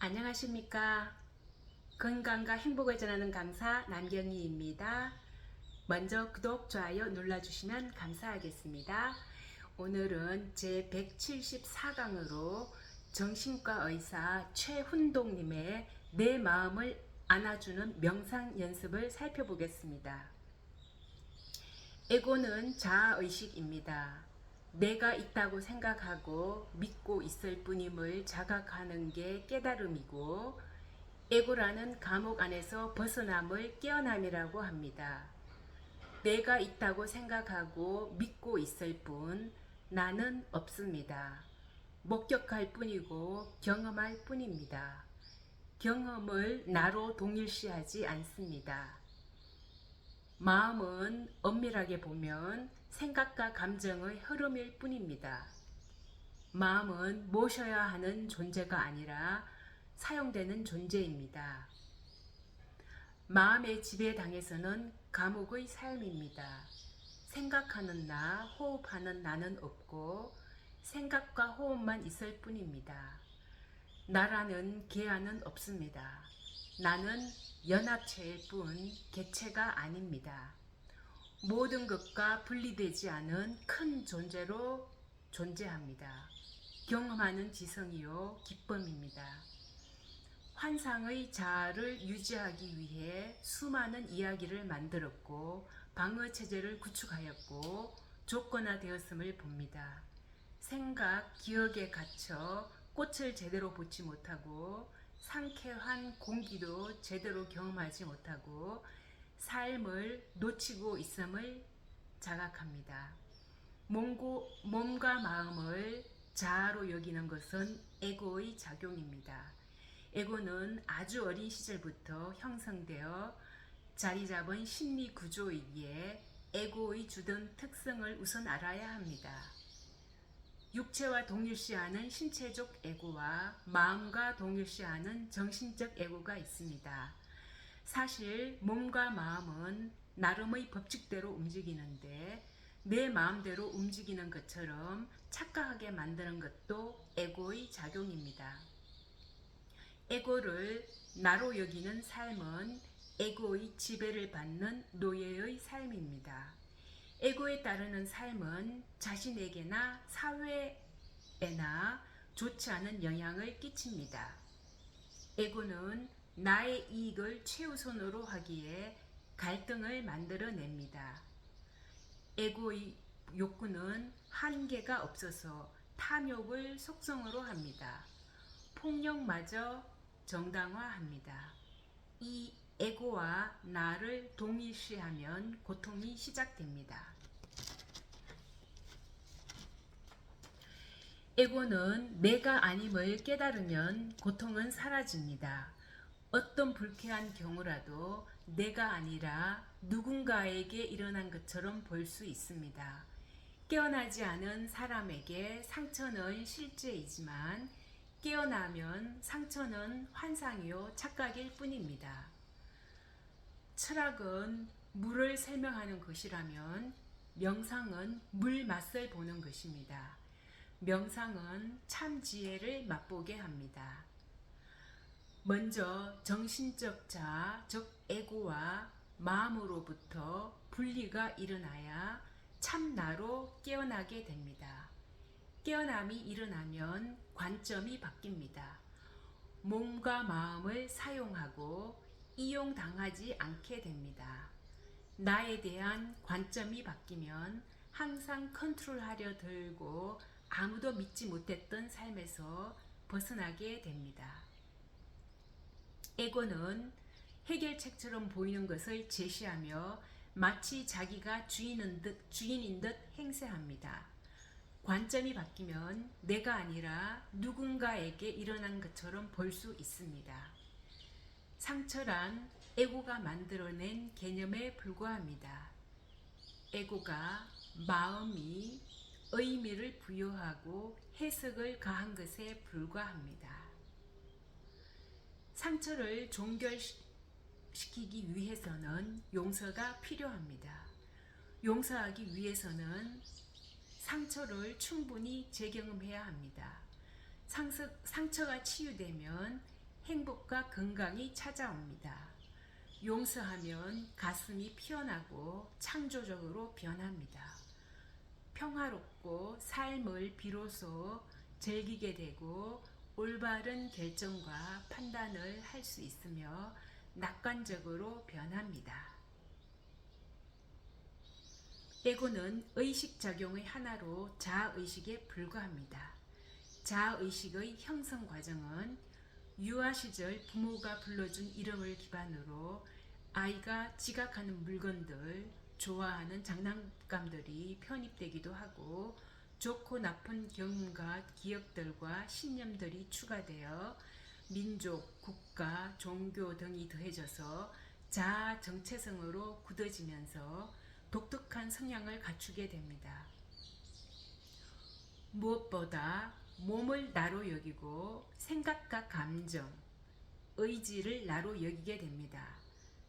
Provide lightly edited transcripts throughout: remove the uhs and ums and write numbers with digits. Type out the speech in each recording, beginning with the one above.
안녕하십니까. 건강과 행복을 전하는 강사 남경희입니다. 먼저 구독, 좋아요 눌러주시면 감사하겠습니다. 오늘은 제 174강으로 정신과 의사 최훈동님의 내 마음을 안아주는 명상 연습을 살펴보겠습니다. 에고는 자아의식입니다. 내가 있다고 생각하고 믿고 있을 뿐임을 자각하는 게 깨달음이고, 에고라는 감옥 안에서 벗어남을 깨어남이라고 합니다. 내가 있다고 생각하고 믿고 있을 뿐 나는 없습니다. 목격할 뿐이고 경험할 뿐입니다. 경험을 나로 동일시하지 않습니다. 마음은 엄밀하게 보면 생각과 감정의 흐름일 뿐입니다. 마음은 모셔야 하는 존재가 아니라 사용되는 존재입니다. 마음의 지배당해서는 감옥의 삶입니다. 생각하는 나, 호흡하는 나는 없고 생각과 호흡만 있을 뿐입니다. 나라는 개화는 없습니다. 나는 연합체일 뿐 개체가 아닙니다. 모든 것과 분리되지 않은 큰 존재로 존재합니다. 경험하는 지성이요 기쁨입니다. 환상의 자아를 유지하기 위해 수많은 이야기를 만들었고 방어체제를 구축하였고 조건화되었음을 봅니다. 생각, 기억에 갇혀 꽃을 제대로 보지 못하고 상쾌한 공기도 제대로 경험하지 못하고 삶을 놓치고 있음을 자각합니다. 몸과 마음을 자아로 여기는 것은 에고의 작용입니다. 에고는 아주 어린 시절부터 형성되어 자리 잡은 심리 구조이기에 에고의 주된 특성을 우선 알아야 합니다. 육체와 동일시하는 신체적 에고와 마음과 동일시하는 정신적 에고가 있습니다. 사실 몸과 마음은 나름의 법칙대로 움직이는데 내 마음대로 움직이는 것처럼 착각하게 만드는 것도 에고의 작용입니다. 에고를 나로 여기는 삶은 에고의 지배를 받는 노예의 삶입니다. 에고에 따르는 삶은 자신에게나 사회에나 좋지 않은 영향을 끼칩니다. 에고는 나의 이익을 최우선으로 하기에 갈등을 만들어냅니다. 에고의 욕구는 한계가 없어서 탐욕을 속성으로 합니다. 폭력마저 정당화합니다. 이 에고와 나를 동일시하면 고통이 시작됩니다. 에고는 내가 아님을 깨달으면 고통은 사라집니다. 어떤 불쾌한 경우라도 내가 아니라 누군가에게 일어난 것처럼 볼 수 있습니다. 깨어나지 않은 사람에게 상처는 실제이지만 깨어나면 상처는 환상이요 착각일 뿐입니다. 철학은 물을 설명하는 것이라면 명상은 물 맛을 보는 것입니다. 명상은 참 지혜를 맛보게 합니다. 먼저 정신적 자아, 즉 에고와 마음으로부터 분리가 일어나야 참나로 깨어나게 됩니다. 깨어남이 일어나면 관점이 바뀝니다. 몸과 마음을 사용하고 이용당하지 않게 됩니다. 나에 대한 관점이 바뀌면 항상 컨트롤하려 들고 아무도 믿지 못했던 삶에서 벗어나게 됩니다. 에고는 해결책처럼 보이는 것을 제시하며 마치 자기가 주인인 듯 행세합니다. 관점이 바뀌면 내가 아니라 누군가에게 일어난 것처럼 볼 수 있습니다. 상처란 에고가 만들어낸 개념에 불과합니다. 에고가 마음이 의미를 부여하고 해석을 가한 것에 불과합니다. 상처를 종결시키기 위해서는 용서가 필요합니다. 용서하기 위해서는 상처를 충분히 재경험해야 합니다. 상처가 치유되면 행복과 건강이 찾아옵니다. 용서하면 가슴이 피어나고 창조적으로 변합니다. 평화롭고 삶을 비로소 즐기게 되고 올바른 결정과 판단을 할 수 있으며 낙관적으로 변합니다. 에고는 의식작용의 하나로 자아의식에 불과합니다. 자아의식의 형성 과정은 유아 시절 부모가 불러준 이름을 기반으로 아이가 지각하는 물건들, 좋아하는 장난감들이 편입되기도 하고 좋고 나쁜 경험과 기억들과 신념들이 추가되어 민족, 국가, 종교 등이 더해져서 자아 정체성으로 굳어지면서 독특한 성향을 갖추게 됩니다. 무엇보다 몸을 나로 여기고 생각과 감정, 의지를 나로 여기게 됩니다.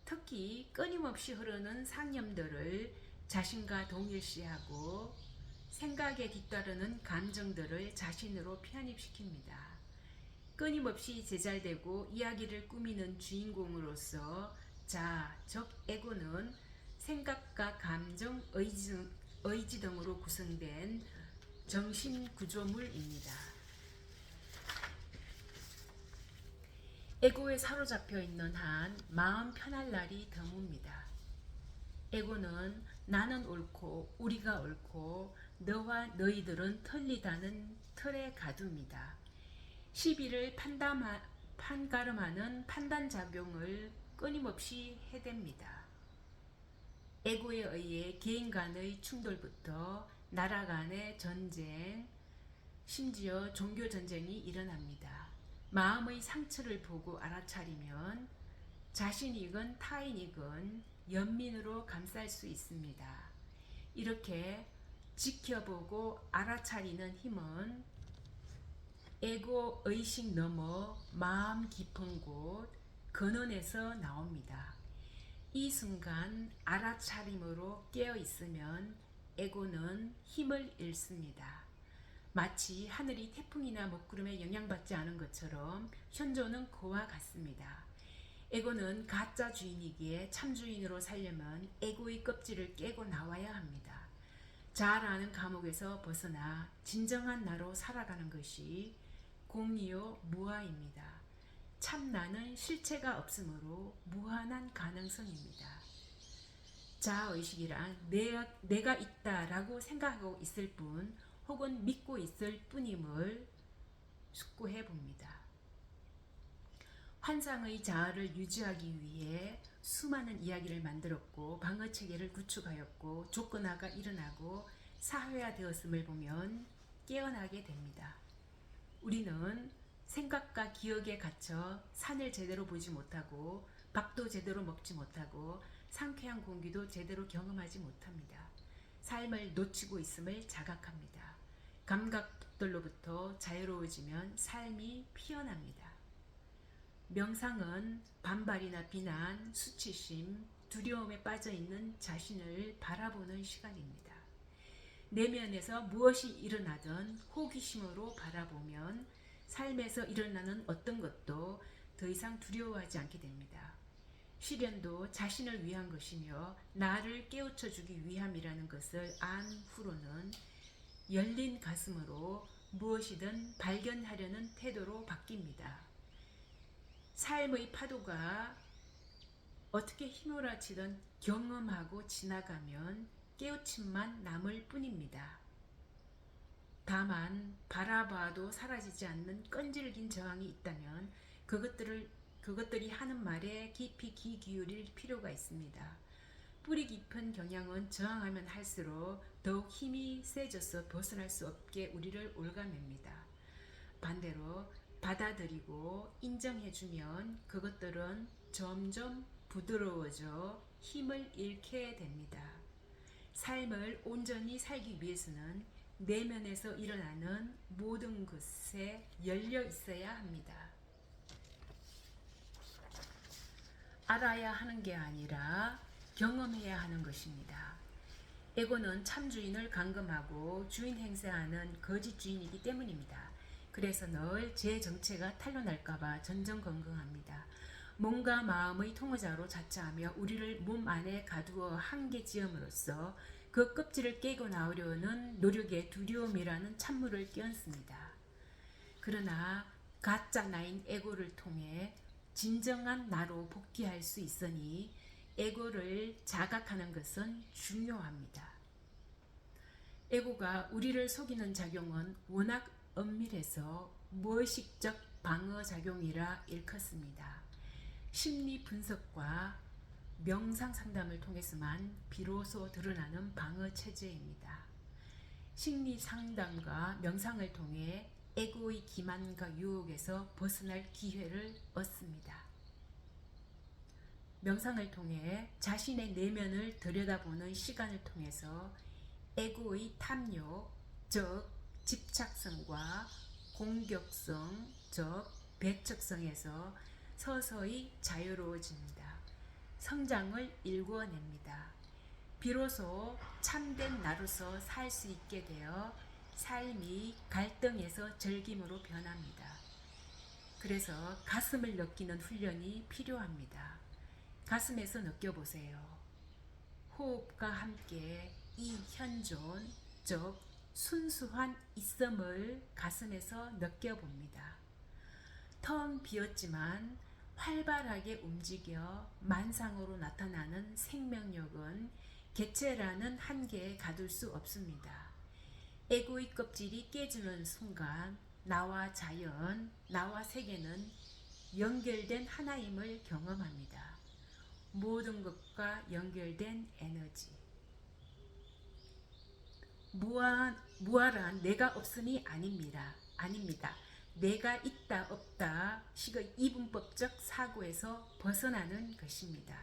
특히 끊임없이 흐르는 상념들을 자신과 동일시하고 생각에 뒤따르는 감정들을 자신으로 편입시킵니다. 끊임없이 제잘되고 이야기를 꾸미는 주인공으로서 자, 즉 에고는 생각과 감정, 의지 등으로 구성된 정신구조물입니다. 에고에 사로잡혀 있는 한 마음 편할 날이 드뭅니다. 에고는 나는 옳고 우리가 옳고 너와 너희들은 틀리다는 틀에 가둡니다. 시비를 판가름하는 판단작용을 끊임없이 해댑니다. 에고에 의해 개인 간의 충돌부터 나라 간의 전쟁, 심지어 종교 전쟁이 일어납니다. 마음의 상처를 보고 알아차리면 자신이건 타인이건 연민으로 감쌀 수 있습니다. 이렇게 지켜보고 알아차리는 힘은 에고 의식 넘어 마음 깊은 곳 근원에서 나옵니다. 이 순간 알아차림으로 깨어 있으면 에고는 힘을 잃습니다. 마치 하늘이 태풍이나 먹구름에 영향받지 않은 것처럼 현존은 그와 같습니다. 에고는 가짜 주인이기에 참 주인으로 살려면 에고의 껍질을 깨고 나와야 합니다. 자아라는 감옥에서 벗어나 진정한 나로 살아가는 것이 공리요 무아입니다. 참 나는 실체가 없으므로 무한한 가능성입니다. 자아의식이란 내가 있다라고 생각하고 있을 뿐 혹은 믿고 있을 뿐임을 숙고해 봅니다. 환상의 자아를 유지하기 위해 수많은 이야기를 만들었고 방어체계를 구축하였고 조건화가 일어나고 사회화되었음을 보면 깨어나게 됩니다. 우리는 생각과 기억에 갇혀 산을 제대로 보지 못하고 밥도 제대로 먹지 못하고 상쾌한 공기도 제대로 경험하지 못합니다. 삶을 놓치고 있음을 자각합니다. 감각들로부터 자유로워지면 삶이 피어납니다. 명상은 반발이나 비난, 수치심, 두려움에 빠져있는 자신을 바라보는 시간입니다. 내면에서 무엇이 일어나든 호기심으로 바라보면 삶에서 일어나는 어떤 것도 더 이상 두려워하지 않게 됩니다. 시련도 자신을 위한 것이며 나를 깨우쳐 주기 위함이라는 것을 안 후로는 열린 가슴으로 무엇이든 발견하려는 태도로 바뀝니다. 삶의 파도가 어떻게 휘몰아치던 경험하고 지나가면 깨우침만 남을 뿐입니다. 다만 바라봐도 사라지지 않는 끈질긴 저항이 있다면 그것들이 하는 말에 깊이 귀 기울일 필요가 있습니다. 뿌리 깊은 경향은 저항하면 할수록 더욱 힘이 세져서 벗어날 수 없게 우리를 올가맵니다. 반대로 받아들이고 인정해주면 그것들은 점점 부드러워져 힘을 잃게 됩니다. 삶을 온전히 살기 위해서는 내면에서 일어나는 모든 것에 열려 있어야 합니다. 알아야 하는 게 아니라 경험해야 하는 것입니다. 에고는 참 주인을 감금하고 주인 행세하는 거짓 주인이기 때문입니다. 그래서 늘 제 정체가 탄로날까봐 전전긍긍합니다. 몸과 마음의 통호자로 자처하며 우리를 몸 안에 가두어 한계 지음으로써 그 껍질을 깨고 나오려는 노력의 두려움이라는 찬물을 끼얹습니다. 그러나 가짜 나인 에고를 통해 진정한 나로 복귀할 수 있으니 에고를 자각하는 것은 중요합니다. 에고가 우리를 속이는 작용은 워낙 엄밀해서 무의식적 방어작용이라 일컫습니다. 심리 분석과 명상 상담을 통해서만 비로소 드러나는 방어체제입니다. 심리 상담과 명상을 통해 에고의 기만과 유혹에서 벗어날 기회를 얻습니다. 명상을 통해 자신의 내면을 들여다보는 시간을 통해서 에고의 탐욕, 즉 집착성과 공격성, 즉 배척성에서 서서히 자유로워집니다. 성장을 일궈냅니다. 비로소 참된 나로서 살 수 있게 되어 삶이 갈등에서 즐김으로 변합니다. 그래서 가슴을 느끼는 훈련이 필요합니다. 가슴에서 느껴보세요. 호흡과 함께 이 현존, 즉 순수한 있음을 가슴에서 느껴봅니다. 텅 비었지만 활발하게 움직여 만상으로 나타나는 생명력은 개체라는 한계에 가둘 수 없습니다. 에고의 껍질이 깨지는 순간 나와 자연, 나와 세계는 연결된 하나임을 경험합니다. 모든 것과 연결된 에너지. 무아란 내가 없음이 아닙니다. 내가 있다 없다 식의 이분법적 사고에서 벗어나는 것입니다.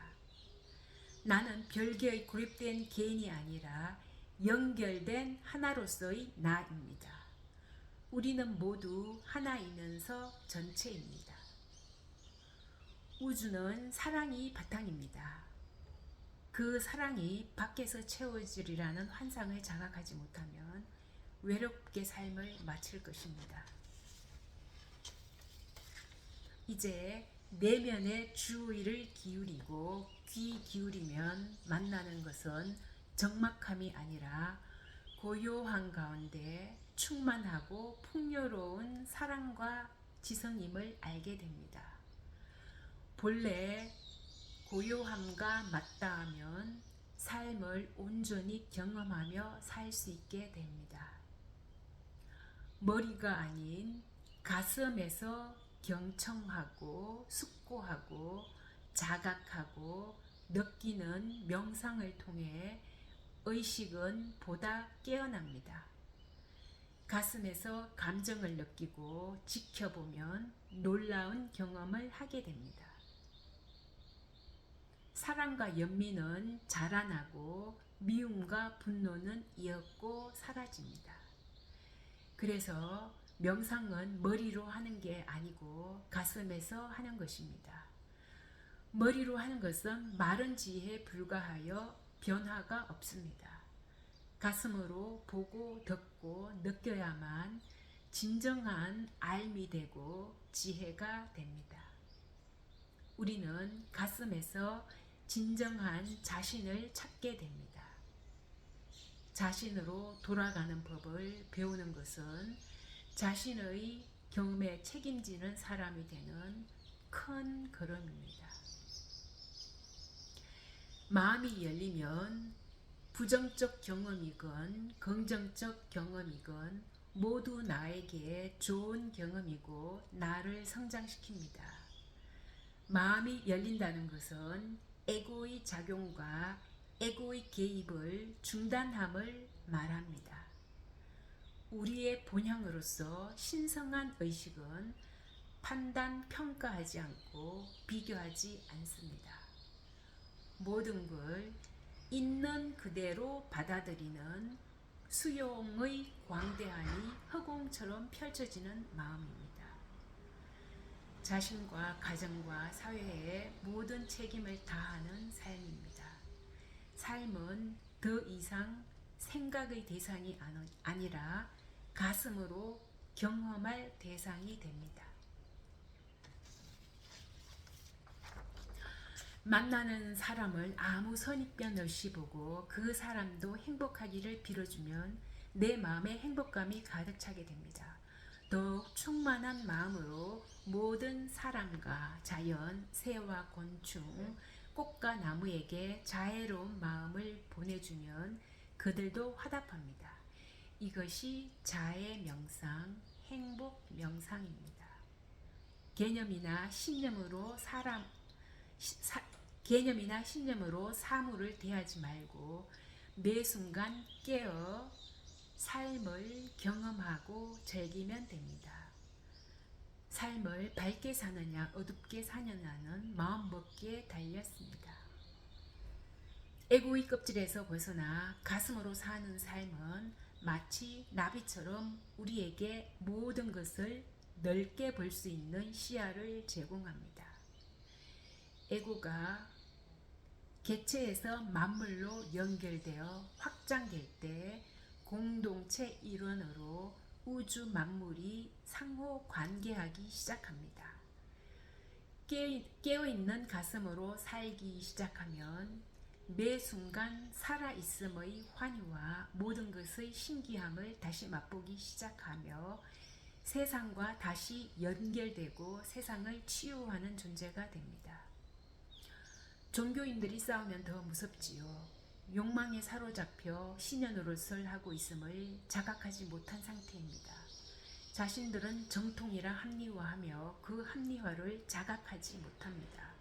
나는 별개의 고립된 개인이 아니라 연결된 하나로서의 나입니다. 우리는 모두 하나이면서 전체입니다. 우주는 사랑이 바탕입니다. 그 사랑이 밖에서 채워지리라는 환상을 자각하지 못하면 외롭게 삶을 마칠 것입니다. 이제 내면에 주의를 기울이고 귀 기울이면 만나는 것은 적막함이 아니라 고요한 가운데 충만하고 풍요로운 사랑과 지성임을 알게 됩니다. 본래 고요함과 맞닿으면 삶을 온전히 경험하며 살 수 있게 됩니다. 머리가 아닌 가슴에서 경청하고 숙고하고 자각하고 느끼는 명상을 통해 의식은 보다 깨어납니다. 가슴에서 감정을 느끼고 지켜보면 놀라운 경험을 하게 됩니다. 사랑과 연민은 자라나고 미움과 분노는 이었고 사라집니다. 그래서 명상은 머리로 하는 게 아니고 가슴에서 하는 것입니다. 머리로 하는 것은 마른 지혜에 불과하여 변화가 없습니다. 가슴으로 보고 듣고 느껴야만 진정한 알미 되고 지혜가 됩니다. 우리는 가슴에서 진정한 자신을 찾게 됩니다. 자신으로 돌아가는 법을 배우는 것은 자신의 경험에 책임지는 사람이 되는 큰 걸음입니다. 마음이 열리면 부정적 경험이건 긍정적 경험이건 모두 나에게 좋은 경험이고 나를 성장시킵니다. 마음이 열린다는 것은 에고의 작용과 에고의 개입을 중단함을 말합니다. 우리의 본향으로서 신성한 의식은 판단, 평가하지 않고 비교하지 않습니다. 모든 걸 있는 그대로 받아들이는 수용의 광대함이 허공처럼 펼쳐지는 마음입니다. 자신과 가정과 사회에 모든 책임을 다하는 삶입니다. 삶은 더 이상 생각의 대상이 아니라 가슴으로 경험할 대상이 됩니다. 만나는 사람을 아무 선입견 없이 보고 그 사람도 행복하기를 빌어주면 내 마음에 행복감이 가득 차게 됩니다. 더욱 충만한 마음으로 모든 사람과 자연, 새와 곤충, 꽃과 나무에게 자애로운 마음을 보내주면 그들도 화답합니다. 이것이 자애 명상, 행복 명상입니다. 개념이나 신념으로 개념이나 신념으로 사물을 대하지 말고 매 순간 깨어 삶을 경험하고 즐기면 됩니다. 삶을 밝게 사느냐 어둡게 사느냐는 마음먹기에 달렸습니다. 에고의 껍질에서 벗어나 가슴으로 사는 삶은 마치 나비처럼 우리에게 모든 것을 넓게 볼 수 있는 시야를 제공합니다. 에고가 개체에서 만물로 연결되어 확장될 때 공동체 일원으로 우주 만물이 상호 관계하기 시작합니다. 깨어있는 가슴으로 살기 시작하면 매 순간 살아있음의 환희와 모든 것의 신기함을 다시 맛보기 시작하며 세상과 다시 연결되고 세상을 치유하는 존재가 됩니다. 종교인들이 싸우면 더 무섭지요. 욕망에 사로잡혀 신의 노릇을 하고 있음을 자각하지 못한 상태입니다. 자신들은 정통이라 합리화하며 그 합리화를 자각하지 못합니다.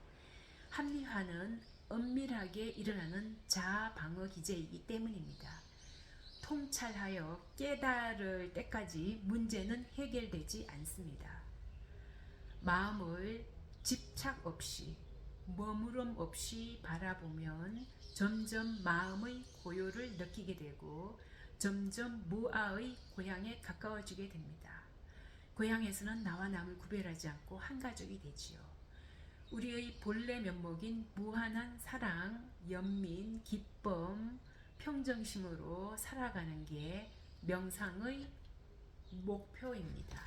합리화는 엄밀하게 일어나는 자아 방어 기제이기 때문입니다. 통찰하여 깨달을 때까지 문제는 해결되지 않습니다. 마음을 집착 없이 머무름 없이 바라보면 점점 마음의 고요를 느끼게 되고 점점 무아의 고향에 가까워지게 됩니다. 고향에서는 나와 남을 구별하지 않고 한 가족이 되지요. 우리의 본래 면목인 무한한 사랑, 연민, 기쁨, 평정심으로 살아가는 게 명상의 목표입니다.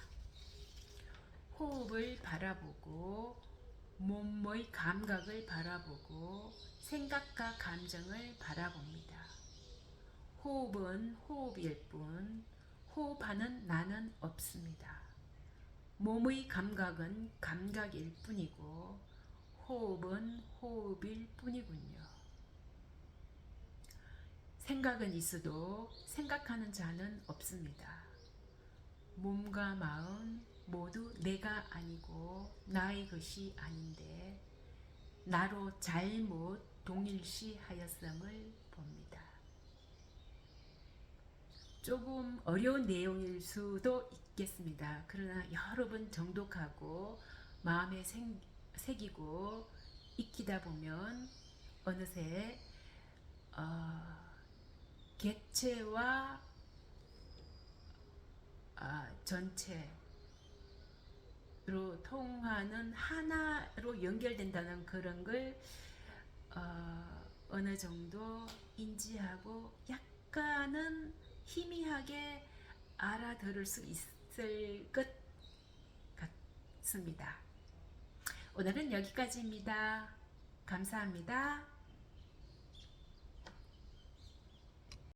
호흡을 바라보고 몸의 감각을 바라보고 생각과 감정을 바라봅니다. 호흡은 호흡일 뿐 호흡하는 나는 없습니다. 몸의 감각은 감각일 뿐이고 호흡은 호흡일 뿐이군요. 생각은 있어도 생각하는 자는 없습니다. 몸과 마음 모두 내가 아니고 나의 것이 아닌데 나로 잘못 동일시하였음을 봅니다. 조금 어려운 내용일 수도 있겠습니다. 그러나 여러 번 정독하고 마음에 새기고 익히다 보면 어느새 개체와 전체로 통하는 하나로 연결된다는 그런 걸 어느 정도 인지하고 약간은 희미하게 알아들을 수 있을 것 같습니다. 오늘은 여기까지입니다. 감사합니다.